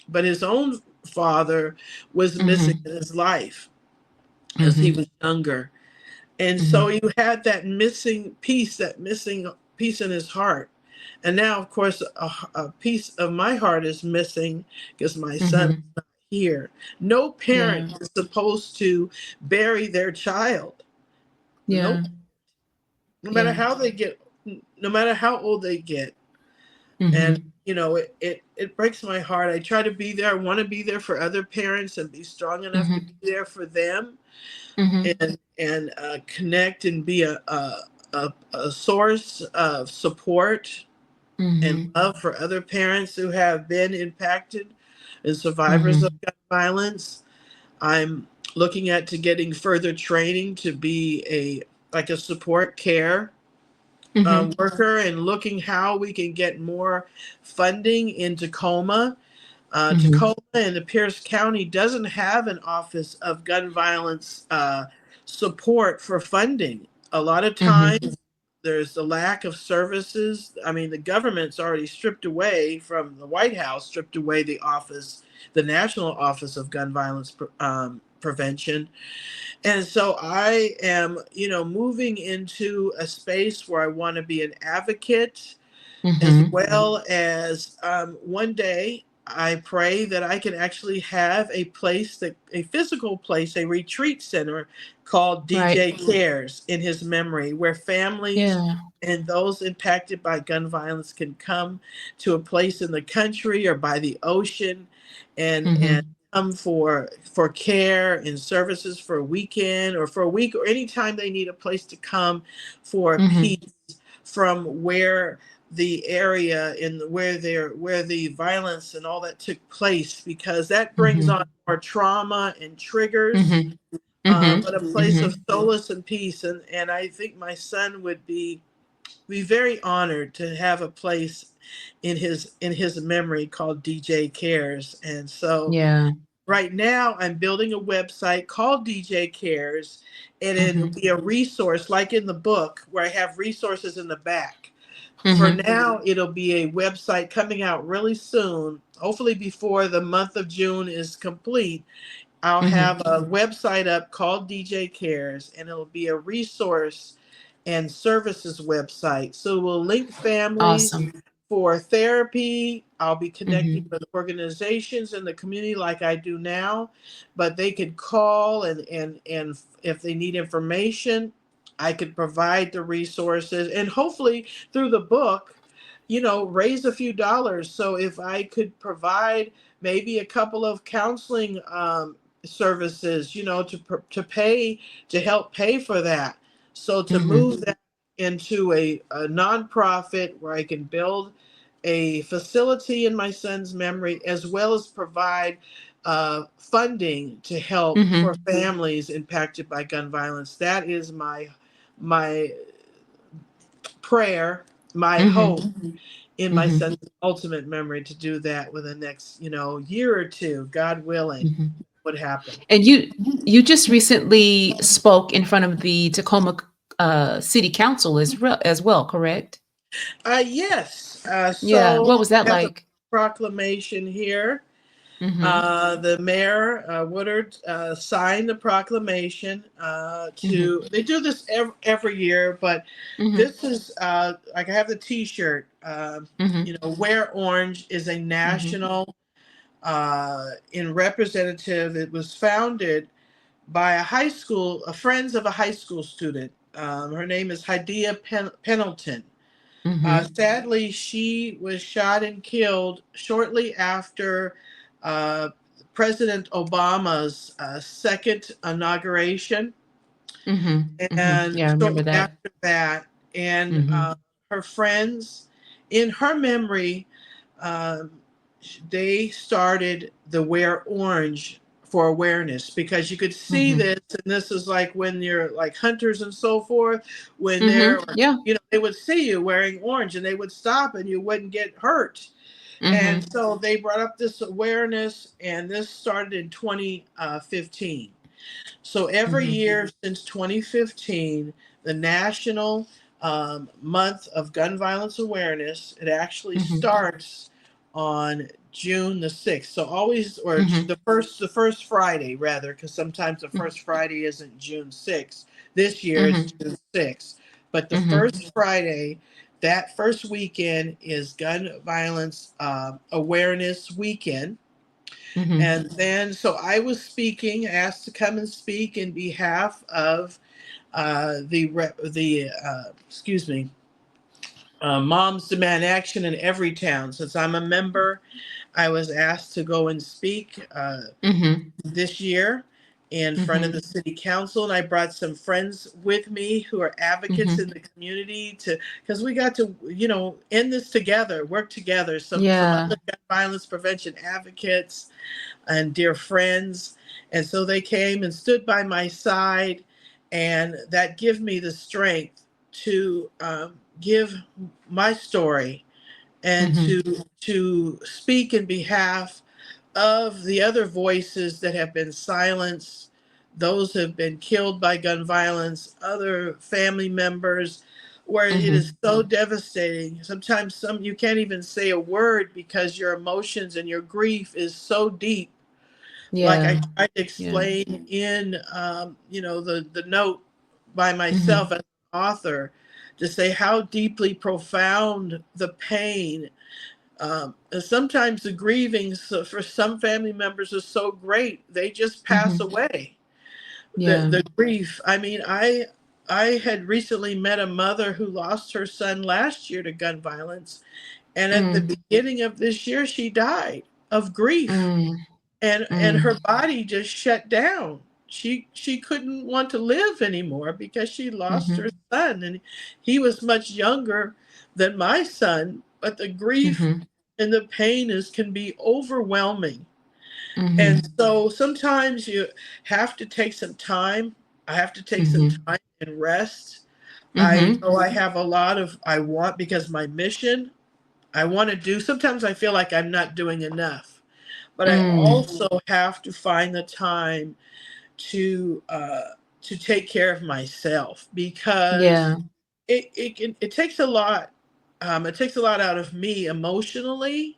but his own father was missing Mhm. in his life as he was Mhm. younger. And so Mhm. you had that missing piece, that missing piece in his heart. And now, of course, a piece of my heart is missing because my son is Mhm. not here. No parent Yeah. is supposed to bury their child. Yeah. Nope. No matter Yeah. how they get, no matter how old they get. And, Mhm. it breaks my heart. I try to be there. I want to be there for other parents and be strong enough to be Mhm. there for them Mhm. and connect and be a source of support and Mhm. love for other parents who have been impacted and survivors of Mhm. gun violence. I'm looking at to getting further training to be a like a support care Mhm. worker, and looking how we can get more funding in Tacoma. Mhm. Tacoma and the Pierce County doesn't have an office of gun violence support for funding. A lot of Mhm. times there's the lack of services. I mean, the government's already stripped away from the White House, stripped away the office, the National Office of Gun Violence Prevention. And so I am, moving into a space where I want to be an advocate, as Mhm. well as one day I pray that I can actually have a physical place, a retreat center called DJ Right. Cares in his memory, where families Yeah. and those impacted by gun violence can come to a place in the country or by the ocean and Mhm. come for care and services for a weekend or for a week or anytime they need a place to come for peace Mhm. from where the area in where the violence and all that took place, because that brings on Mhm. more trauma and triggers, Mhm. Mhm. but a place of Mhm. solace and peace. And I think my son would be very honored to have a place in his memory called DJ Cares. And so Yeah. right now I'm building a website called DJ Cares, and it'll Mhm. be a resource like in the book where I have resources in the back. For Mhm. now, it'll be a website coming out really soon. Hopefully, before the month of June is complete, I'll have Mhm. a website up called DJ Cares, and it'll be a resource and services website. So we'll link families Awesome. for therapy. I'll be connecting Mhm. with organizations in the community like I do now, but they could call and if they need information, I could provide the resources, and hopefully through the book, raise a few dollars. So if I could provide maybe a couple of counseling services, to pay to help pay for that. So to move Mhm. that into a nonprofit where I can build a facility in my son's memory, as well as provide funding to help for Mhm. families impacted by gun violence. That is my prayer, my hope Mhm. in my son's Mhm. ultimate memory, to do that within the next year or two, God willing, Mhm. would happen. And you just recently spoke in front of the Tacoma City Council as well, correct? Yes. Yeah. So What was that I have the like? proclamation here. Mm-hmm. The mayor, Woodard, signed the proclamation Mm-hmm. to, they do this every year, but Mm-hmm. this is, like I have the t-shirt, Mm-hmm. Wear Orange is a Mm-hmm. national in representative. It was founded by a high school, a friends of a high school student. Her name is Hadiya Pendleton. Mm-hmm. Sadly, she was shot and killed shortly after uh, President Obama's second inauguration, Mm-hmm. Mm-hmm. and Yeah, I remember shortly that. after that, and Mm-hmm. her friends, in her memory, um, they started the Wear Orange for awareness, because you could see Mm-hmm. this, and this is like when you're like hunters and so forth, when Mm-hmm. they're, Yeah. they would see you wearing orange and they would stop and you wouldn't get hurt. And Mm-hmm. so they brought up this awareness, and this started in 2015. So every Mm-hmm. year since 2015, the National Month of Gun Violence Awareness, it actually Mm-hmm. starts on June the 6th. So always, or Mm-hmm. the first Friday rather, because sometimes the first Friday isn't June 6th. This year it's Mm-hmm. June 6th. But the Mm-hmm. first Friday, that first weekend is Gun Violence Awareness Weekend. Mm-hmm. And then, so I was speaking, asked to come and speak in behalf of excuse me, Moms Demand Action in Every Town. Since I'm a member, I was asked to go and speak Mm-hmm. this year in front of the Mm-hmm. city council, and I brought some friends with me who are advocates in Mm-hmm. the community, to, because we got to, end this together, work together. Some Yeah. other gun violence prevention advocates and dear friends. And so they came and stood by my side, and that give me the strength to give my story, and Mm-hmm. to speak in behalf of the other voices that have been silenced, those who have been killed by gun violence, other family members, where it is Mm-hmm. so devastating. Sometimes you can't even say a word because your emotions and your grief is so deep. Like I Yeah. tried to Yeah. explain in, the note by myself Mm-hmm. as an author, to say how deeply profound the pain, and sometimes the grieving, for some family members is so great they just pass Mm-hmm. away. The Yeah. the grief. I mean, I had recently met a mother who lost her son last year to gun violence, and at the Mm. beginning of this year she died of grief, Mm. and Mm. her body just shut down. She couldn't want to live anymore because she lost her Mm-hmm. son, and he was much younger than my son, but the grief Mm-hmm. and the pain is can be overwhelming. And Mm-hmm. so sometimes you have to take some time. I have to take some Mm-hmm. time and rest. I Mm-hmm. know I have a lot of, I want, because my mission, I want to do, sometimes I feel like I'm not doing enough, but I Mm. also have to find the time to to take care of myself, because Yeah. it takes a lot. It takes a lot out of me emotionally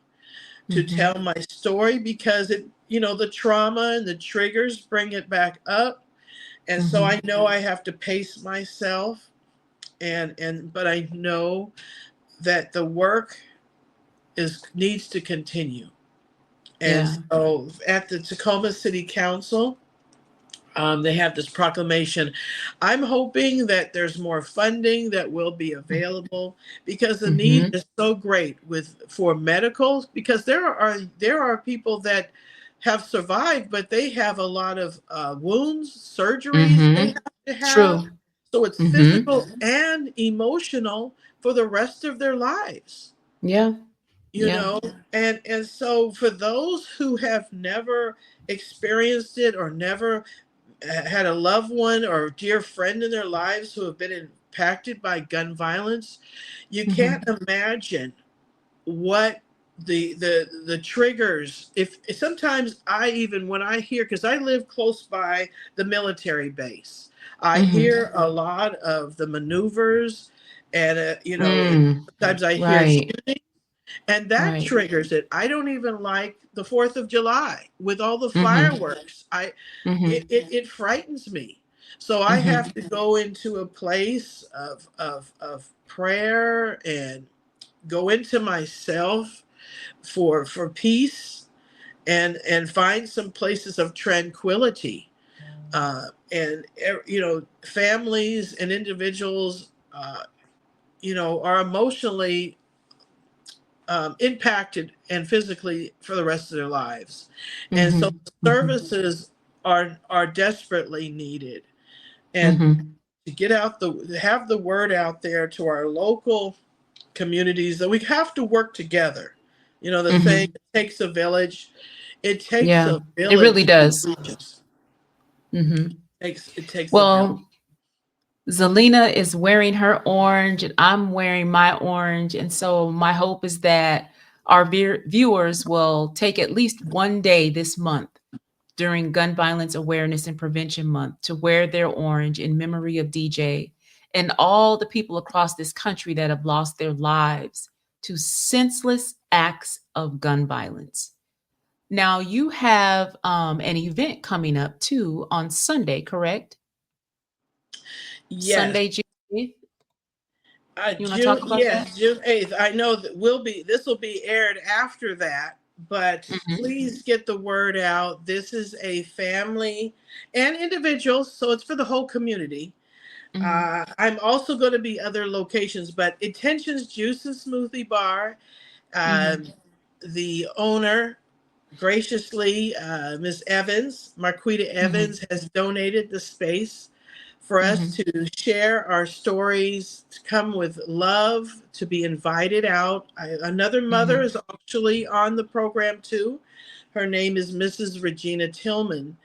to Mm-hmm. tell my story, because the trauma and the triggers bring it back up, and so Mm-hmm. I know I have to pace myself, and but I know that the work is needs to continue. And Yeah. so at the Tacoma City Council, they have this proclamation. I'm hoping that there's more funding that will be available, because the need Mm-hmm. is so great for medical, because there are people that have survived, but they have a lot of wounds, surgeries they Mm-hmm. have to have. True. So it's Mm-hmm. physical and emotional for the rest of their lives. Yeah. you Yeah. know and so for those who have never experienced it, or never had a loved one or dear friend in their lives who have been impacted by gun violence, you can't Mm-hmm. imagine what the triggers. If sometimes I, even when I hear, because I live close by the military base, I Mm-hmm. hear a lot of the maneuvers And, Mm. sometimes I hear Right. shooting, and that Right. triggers it. I don't even like the 4th of July with all the Mm-hmm. fireworks. Mm-hmm. It frightens me. So I Mm-hmm. have to go into a place of prayer and go into myself for peace, and find some places of tranquility. And families and individuals, are emotionally impacted and physically for the rest of their lives, and so Mm-hmm. Mm-hmm. services are desperately needed, and Mm-hmm. to get out the have the word out there to our local communities that we have to work together. The saying, Mm-hmm. it takes a village. It takes Yeah, a it really village to does. reach us. Mm-hmm. It takes a village. Well, Zalina is wearing her orange and I'm wearing my orange. And so my hope is that our viewers will take at least one day this month during Gun Violence Awareness and Prevention Month to wear their orange in memory of DJ and all the people across this country that have lost their lives to senseless acts of gun violence. Now, you have an event coming up too on Sunday, correct? Yes. Sunday, June 8th. You want to June, talk about that? yes, June 8th. I know that this will be aired after that, but Mm-hmm. please get the word out. This is a family and individuals, so it's for the whole community. Mm-hmm. I'm also going to be other locations, but Intentions Juice and Smoothie Bar, Mm-hmm. um, the owner graciously, Miss Evans, Marquita Mm-hmm. Evans, has donated the space for us Mm-hmm. to share our stories, to come with love, to be invited out. Another mother Mm-hmm. is actually on the program too. Her name is Mrs. Regina Tillman.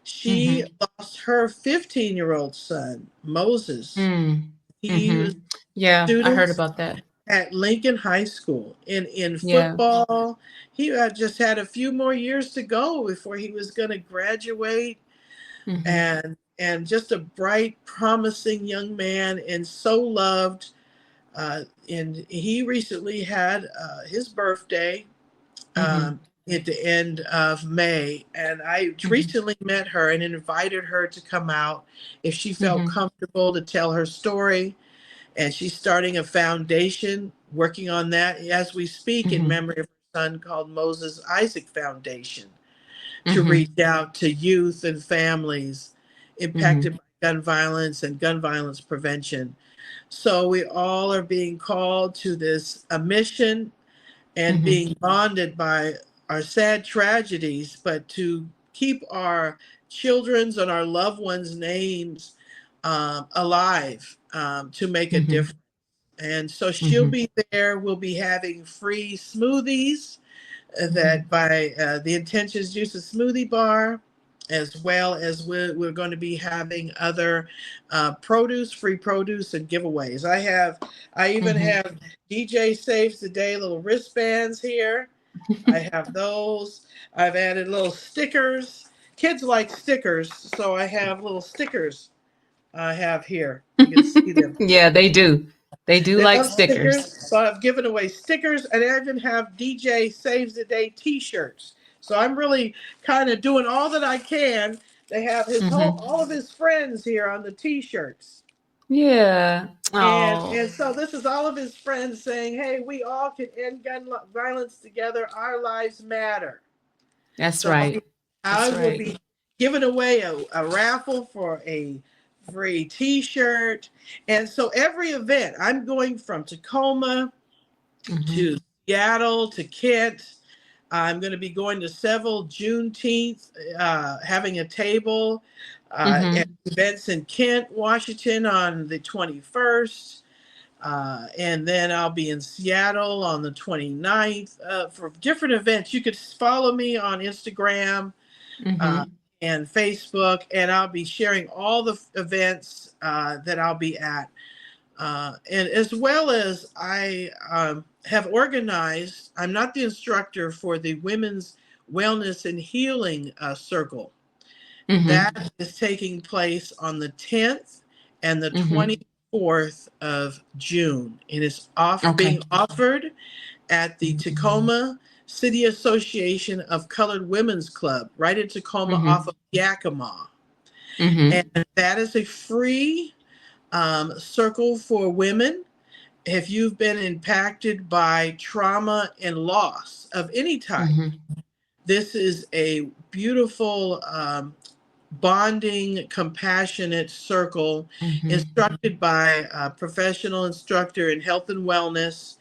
She Mm-hmm. lost her 15-year-old son, Moses. Mm. He was Mm-hmm. Yeah, I heard students about that. at Lincoln High School in Yeah. football. He had just had a few more years to go before he was going to graduate, Mm-hmm. and just a bright, promising young man, and so loved. And he recently had his birthday, Mm-hmm. um, at the end of May, and I Mm-hmm. recently met her and invited her to come out if she felt Mm-hmm. comfortable to tell her story, and she's starting a foundation, working on that as we speak, in Mm-hmm. memory of her son, called Moses Isaac Foundation, to Mm-hmm. reach out to youth and families impacted Mm-hmm. by gun violence and gun violence prevention. So we all are being called to this a mission, and Mm-hmm. being bonded by our sad tragedies, but to keep our children's and our loved ones' names alive, to make a Mm-hmm. difference. And so she'll Mm-hmm. be there. We'll be having free smoothies, Mm-hmm. that by the Intentions Juice and Smoothie Bar, as well as we're going to be having other free produce and giveaways. I even Mm-hmm. have DJ Saves the Day little wristbands here. I have those. I've added little stickers. Kids like stickers, so I have little stickers I have here. You can see them. Yeah, they do. They do They like love stickers, stickers. so I've given away stickers, and I even have DJ Saves the Day T-shirts. So I'm really kind of doing all that I can. They have Mm-hmm. all of his friends here on the T-shirts, Yeah. and Oh, so this is all of his friends saying, "Hey, we all can end violence together. Our lives matter." that's So right. I That's will right. be giving away a raffle for a free T-shirt, and so every event I'm going from Tacoma Mm-hmm. to Seattle to Kent. I'm going to be going to several Juneteenth, having a table at Mm-hmm. events in Kent, Washington on the 21st. And then I'll be in Seattle on the 29th for different events. You could follow me on Instagram uh, Mm-hmm. and Facebook, and I'll be sharing all the events that I'll be at. And as well as I have organized, I'm not the instructor for the Women's Wellness and Healing Circle. Mm-hmm. That is taking place on the 10th and the Mm-hmm. 21st 4th of June. And it's off Okay. being offered at the Tacoma City Association of Colored Women's Club, right in Tacoma off Mm-hmm. of Yakima. And Mm-hmm. that is a free circle for women. If you've been impacted by trauma and loss of any type, Mm-hmm. this is a beautiful bonding, compassionate circle Mm-hmm. instructed by a professional instructor in health and wellness,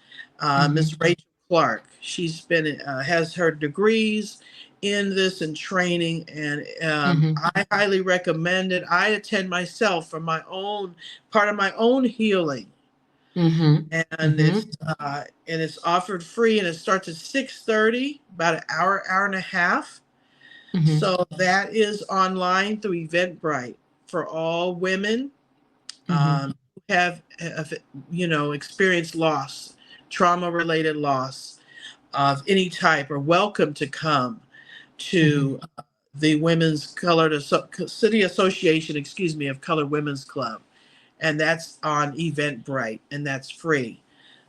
Miss Mm-hmm. Rachel Clark. She's been has her degrees in this and training, and Mm-hmm. I highly recommend it. I attend myself for my own part of my own healing, Mm-hmm. and Mm-hmm. it's offered free, and it starts at 6:30, about an hour and a half. Mm-hmm. So that is online through Eventbrite for all women Mm-hmm. who have experienced loss, trauma related loss of any type, are welcome to come Mm-hmm. to the City Association, excuse me, of Colored Women's Club, and that's on Eventbrite, and that's free.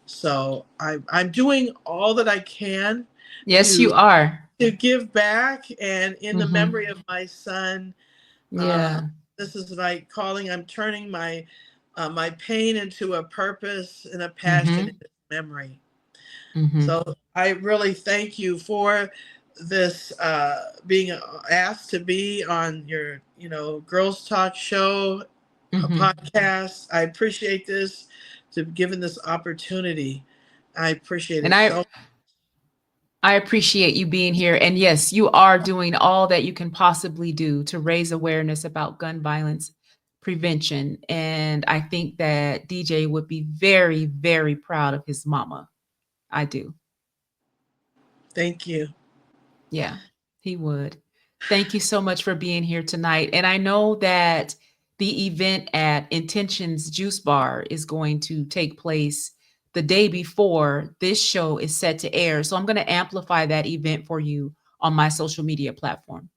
So I'm doing all that I can Yes, to you are. give back, and in the Mm-hmm. memory of my son, uh, Yeah. this is my calling. I'm turning my pain into a purpose and a passion in Mm-hmm. his memory. Mm-hmm. So I really thank you for this being asked to be on your Girls Talk show, a Mm-hmm. podcast. I appreciate this, to be given this opportunity. I appreciate And it I so. I appreciate you being here. And yes, you are doing all that you can possibly do to raise awareness about gun violence prevention. And I think that DJ would be very, very proud of his mama. I do. Thank you. Yeah, he would. Thank you so much for being here tonight. And I know that the event at Intentions Juice Bar is going to take place the day before this show is set to air. So I'm going to amplify that event for you on my social media platform.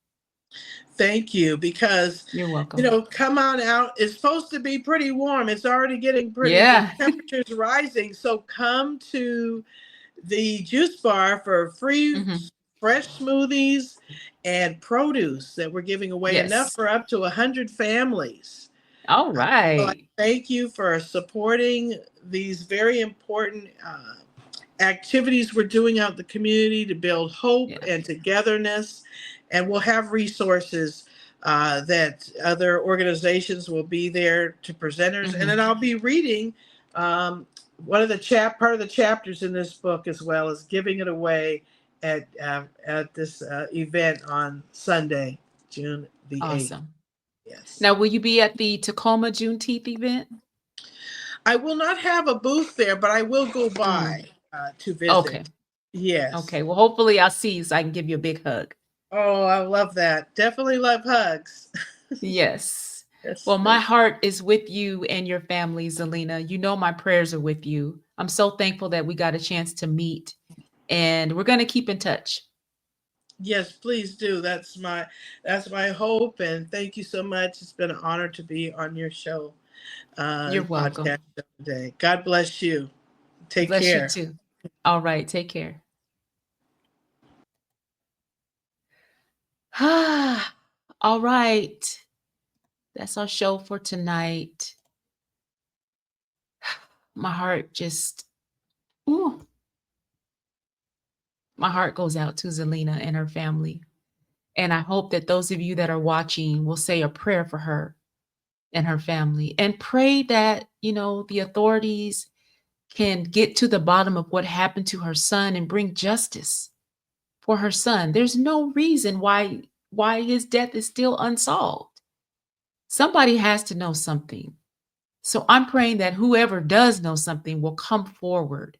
Thank you, because You're welcome. come on out. It's supposed to be pretty warm. It's already getting pretty, the Yeah. temperature's rising. So come to the juice bar for free Hmm. fresh smoothies and produce that we're giving away, enough Yes. for up to 100 families. All So I right. thank you for supporting these very important activities we're doing out in the community to build hope Yeah. and togetherness. And we'll have resources that other organizations will be there to presenters. And then Hmm. I'll be reading one of the part of the chapters in this book, as well as giving it away at this event on Sunday, June the 8th. Awesome. Yes. Now, will you be at the Tacoma Juneteenth event? I will not have a booth there, but I will go Mm. by to Okay. visit. Yes. Okay. Well, hopefully I'll see you so I can give you a big hug. Oh, I love that. Definitely love hugs. Yes. Yes, Well, my thank heart is with you and your family, Zhalena. You know my prayers are with you. I'm so thankful that we got a chance to meet, and we're going to keep in touch. Yes, please do. That's my hope, and thank you so much. It's been an honor to be on your show, You're podcast welcome. show today. God bless you. Take Bless you care. too. All right. Take care. All right. That's our show for tonight. My heart just, ooh, my heart goes out to Zhalena and her family. And I hope that those of you that are watching will say a prayer for her and her family and pray that, the authorities can get to the bottom of what happened to her son and bring justice for her son. There's no reason why his death is still unsolved. Somebody has to know something. So I'm praying that whoever does know something will come forward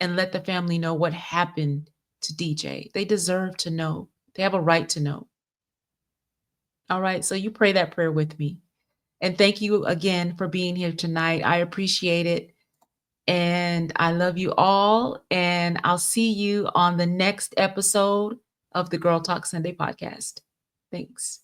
and let the family know what happened to DJ. They deserve to know. They have a right to know. All right. So you pray that prayer with me. And thank you again for being here tonight. I appreciate it. And I love you all. And I'll see you on the next episode of the Girl Talk Sunday podcast. Thanks.